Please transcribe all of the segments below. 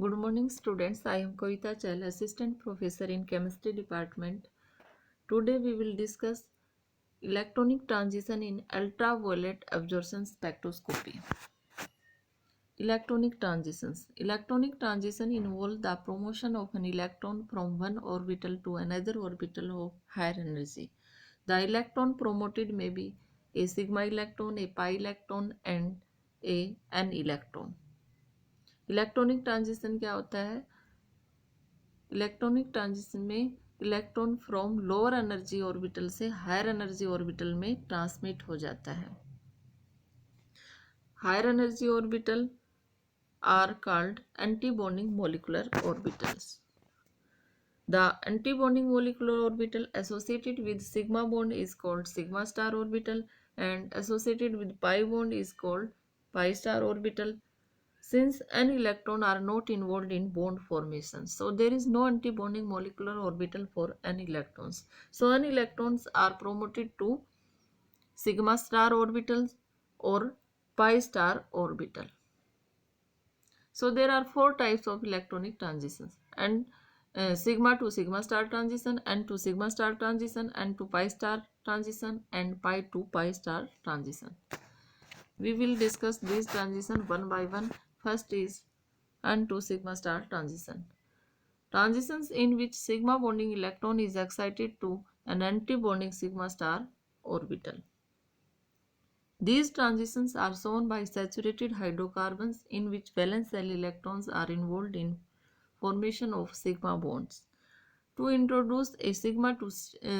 Good morning, students. I am Kavita Chal, Assistant Professor in Chemistry Department. Today we will discuss electronic transition in ultraviolet absorption spectroscopy. Electronic transitions. Electronic transition involve the promotion of an electron from one orbital to another orbital of higher energy. The electron promoted may be a sigma electron, a pi electron, and an electron. Electronic transition क्या होता है? Electronic transition में electron from lower energy orbital से higher energy orbital में transmit हो जाता है. Higher energy orbital are called anti bonding molecular orbitals. The anti-bonding molecular orbital associated with sigma bond is called sigma star orbital and associated with pi bond is called pi star orbital. Since n electrons are not involved in bond formation, so there is no anti-bonding molecular orbital for n electrons. So n electrons are promoted to sigma star orbitals or pi star orbital. So there are four types of electronic transitions, and sigma to sigma star transition, n to sigma star transition, n to pi star transition, and pi to pi star transition. We will discuss these transition one by one. First is n to sigma star transition. Transitions in which sigma bonding electron is excited to an anti-bonding sigma star orbital. These transitions are shown by saturated hydrocarbons in which valence shell electrons are involved in formation of sigma bonds. To introduce a sigma to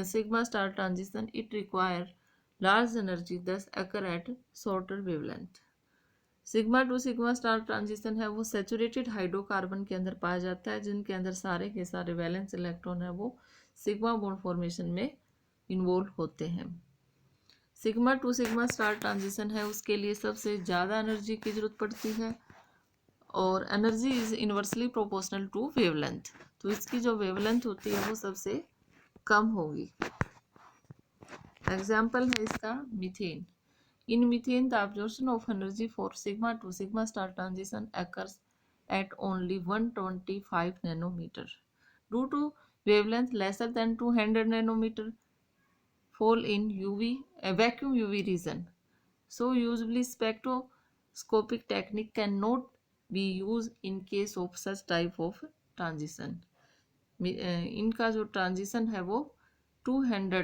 sigma star transition, it requires large energy, thus occur at shorter wavelength. Sigma to sigma star transition है वो saturated hydrocarbon के अंदर पाया जाता है जिनके अंदर सारे के सारे वैलेंस इलेक्ट्रॉन है वो सिग्मा बॉन्ड फॉर्मेशन में इन्वॉल्व होते हैं. Sigma to sigma star transition है उसके लिए सबसे ज़्यादा एनर्जी की ज़रूरत पड़ती है और energy is inversely proportional to wavelength. तो इसकी जो वेवलेंथ होती है वो सबसे कम होगी. एग्जाम्पल है इसका methane. In methane, the absorption of energy for sigma to sigma star transition occurs at only 125 nanometer. Due to wavelength lesser than 200 nanometer fall in vacuum UV region. So usually spectroscopic technique cannot be used in case of such type of transition. इनका जो transition है वो 200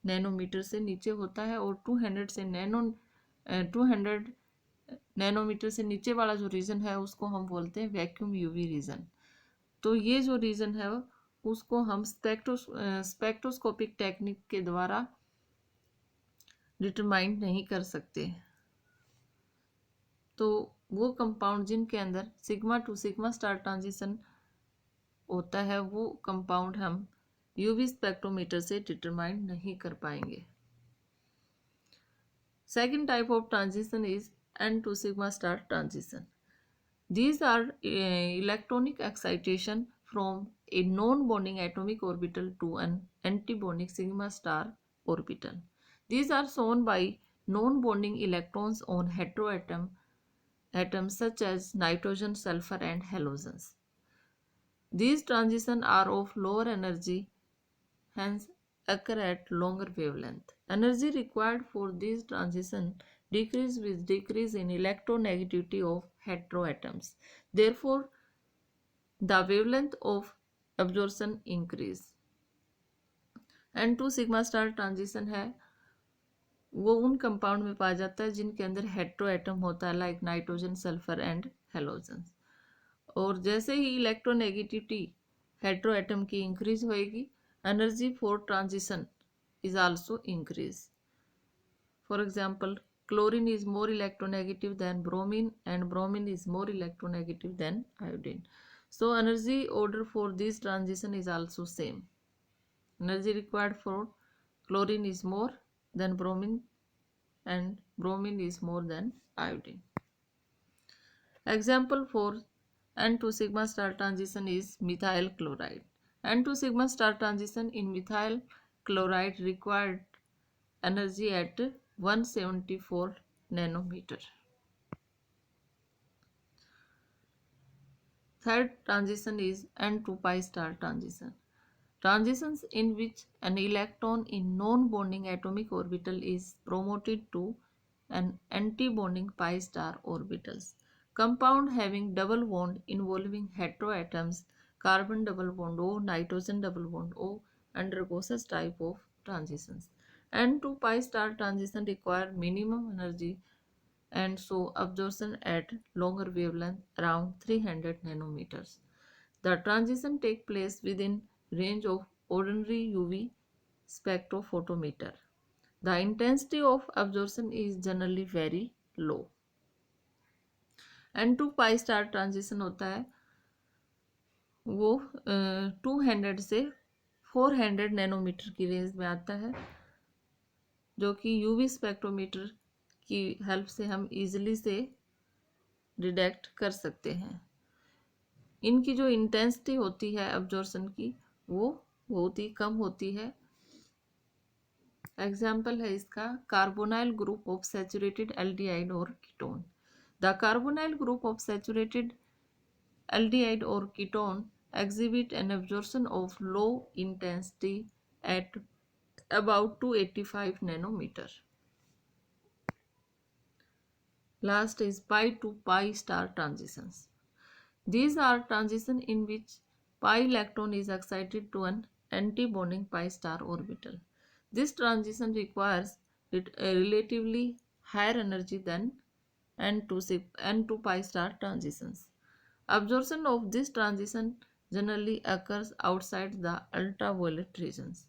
nanometre से नीचे होता है और 200 nanometre से नीचे वाला जो रीजन है उसको हम बोलते हैं वैक्यूम यूवी रीजन. तो ये जो रीजन है उसको हम स्पेक्ट्रोस्कोपिक टेक्निक के द्वारा डिटरमाइन नहीं कर सकते. तो वो कंपाउंड जिनके अंदर sigma to sigma star transition होता है वो कंपाउंड हम यूवी स्पेक्ट्रोमीटर से डिटरमाइन नहीं कर पाएंगे. Second type of transition is n to sigma star transition. These are electronic excitation from a non-bonding atomic orbital to an anti-bonding sigma star orbital. These are shown by non-bonding electrons on atoms such as nitrogen, sulfur, and halogens. These transitions are of lower energy, hence occur at longer wavelength. Energy required for these transitions decrease with decrease in electronegativity of heteroatoms. Therefore, the wavelength of absorption increase. N2 sigma star transition है वो उन compound में पाया जाता है जिनके अंदर heteroatom होता है like nitrogen, sulphur and halogen. और जैसे ही इलेक्ट्रोनेगेटिविटी हेट्रोएटम की इंक्रीज होएगी energy for transition is also increased. For example, chlorine is more electronegative than bromine and bromine is more electronegative than iodine. So energy order for this transition is also same. Energy required for chlorine is more than bromine and bromine is more than iodine. Example for N2 sigma star transition is methyl chloride. N2 sigma star transition in methyl chloride required energy at 174 nanometer. Third transition is n to pi star transition. Transitions in which an electron in non-bonding atomic orbital is promoted to an anti-bonding pi star orbitals. Compound having double bond involving heteroatoms, carbon double bond O, nitrogen double bond O undergo such type of transitions. N to pi star transition require minimum energy and so absorption at longer wavelength around 300 nanometers. The transition takes place within range of ordinary UV spectrophotometer. The intensity of absorption is generally very low. N to pi star transition होता है वो 200 से 400 nanometre की range में आता है, जो कि यूवी स्पेक्ट्रोमीटर की हेल्प से हम इजीली से डिटेक्ट कर सकते हैं। इनकी जो इंटेंसिटी होती है अब्जॉर्प्शन की वो बहुत ही कम होती है। एग्जाम्पल है इसका carbonyl group of saturated aldehyde और ketone. The carbonyl group of saturated aldehyde और ketone exhibit an absorption of low intensity at about 285 nanometer. Last is pi to pi star transitions. These are transitions in which pi electron is excited to an anti-bonding pi star orbital. This transition requires a relatively higher energy than n to pi star transitions. Absorption of this transition generally occurs outside the ultraviolet regions.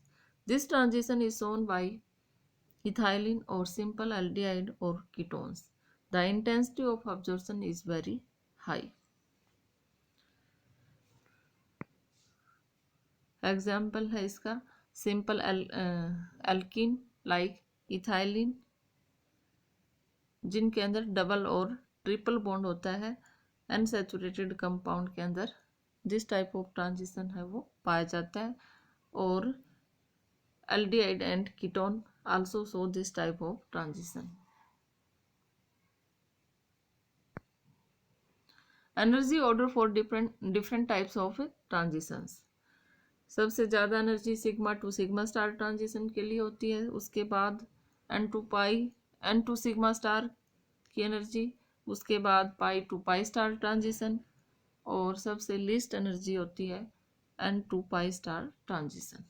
This transition is shown by ethylene or simple aldehyde or ketones. The intensity of absorption is very high. Example है इसका simple alkene like ethylene, जिनके अंदर double और triple bond होता है। Unsaturated compound के अंदर जिस टाइप ऑफ ट्रांजिशन है वो पाया जाता है, और aldehyde and ketone also show this type of transition. Energy order for different types of transitions. सबसे ज़्यादा energy sigma to sigma star transition के लिए होती है, उसके बाद एन टू सिग्मा स्टार की एनर्जी, उसके बाद pi to pi star transition, और सबसे लीस्ट एनर्जी होती है n to pi star transition.